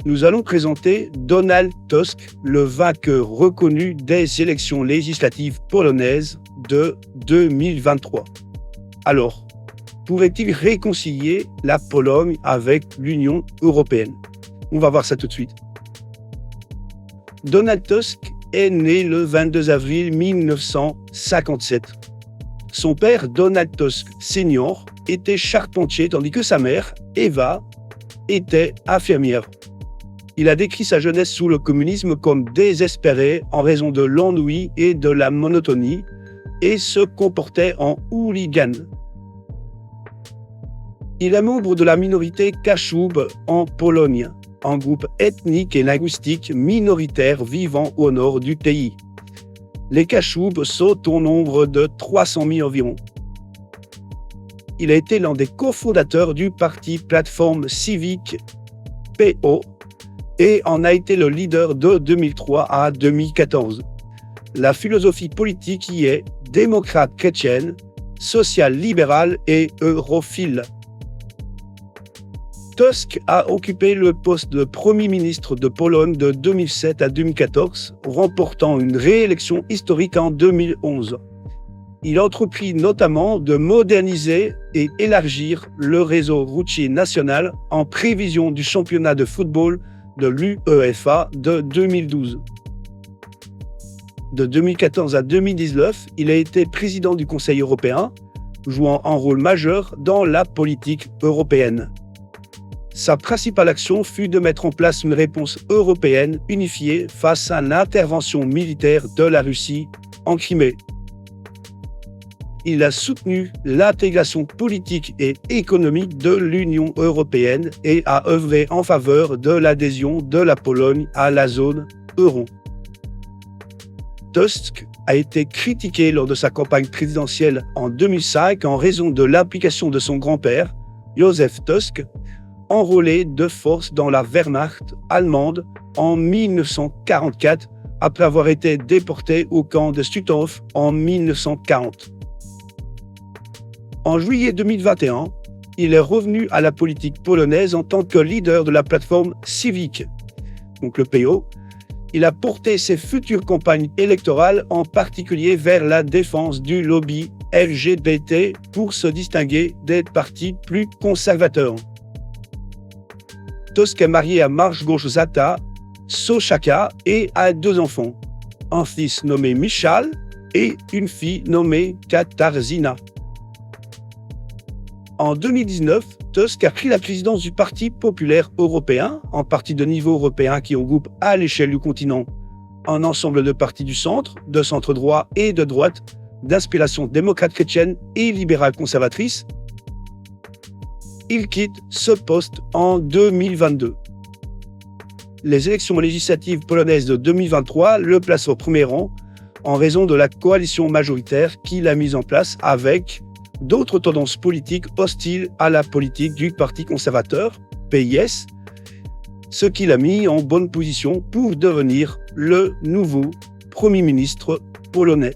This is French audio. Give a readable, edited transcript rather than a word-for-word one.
nous allons présenter Donald Tusk, le vainqueur reconnu des élections législatives polonaises de 2023. Alors, pourrait-il réconcilier la Pologne avec l'Union européenne? On va voir ça tout de suite. Donald Tusk est né le 22 avril 1957. Son père, Donald Tusk Senior, était charpentier tandis que sa mère, Eva, était infirmière. Il a décrit sa jeunesse sous le communisme comme désespérée en raison de l'ennui et de la monotonie et se comportait en hooligan. Il est membre de la minorité Kaszub en Pologne, un groupe ethnique et linguistique minoritaire vivant au nord du pays. Les Kaszub sont au nombre de 300 000 environ. Il a été l'un des cofondateurs du parti Plateforme Civique PO et en a été le leader de 2003 à 2014. La philosophie politique y est démocrate chrétienne, social-libérale et europhile. Tusk a occupé le poste de Premier ministre de Pologne de 2007 à 2014, remportant une réélection historique en 2011. Il entreprit notamment de moderniser et élargir le réseau routier national en prévision du championnat de football de l'UEFA de 2012. De 2014 à 2019, il a été président du Conseil européen, jouant un rôle majeur dans la politique européenne. Sa principale action fut de mettre en place une réponse européenne unifiée face à l'intervention militaire de la Russie en Crimée. Il a soutenu l'intégration politique et économique de l'Union européenne et a œuvré en faveur de l'adhésion de la Pologne à la zone euro. Tusk a été critiqué lors de sa campagne présidentielle en 2005 en raison de l'implication de son grand-père, Josef Tusk, enrôlé de force dans la Wehrmacht allemande en 1944 après avoir été déporté au camp de Stutthof en 1940. En juillet 2021, il est revenu à la politique polonaise en tant que leader de la plateforme Civique, donc le PO. Il a porté ses futures campagnes électorales en particulier vers la défense du lobby LGBT pour se distinguer des partis plus conservateurs. Tusk est marié à Małgorzata Sochacka et a 2 enfants, un fils nommé Michal et une fille nommée Katarzyna. En 2019, Tusk a pris la présidence du Parti populaire européen, un parti de niveau européen qui regroupe à l'échelle du continent un ensemble de partis du centre, de centre-droit et de droite, d'inspiration démocrate chrétienne et libérale conservatrice. Il quitte ce poste en 2022. Les élections législatives polonaises de 2023 le placent au premier rang en raison de la coalition majoritaire qu'il a mise en place avec d'autres tendances politiques hostiles à la politique du Parti conservateur, PIS, ce qui l'a mis en bonne position pour devenir le nouveau Premier ministre polonais.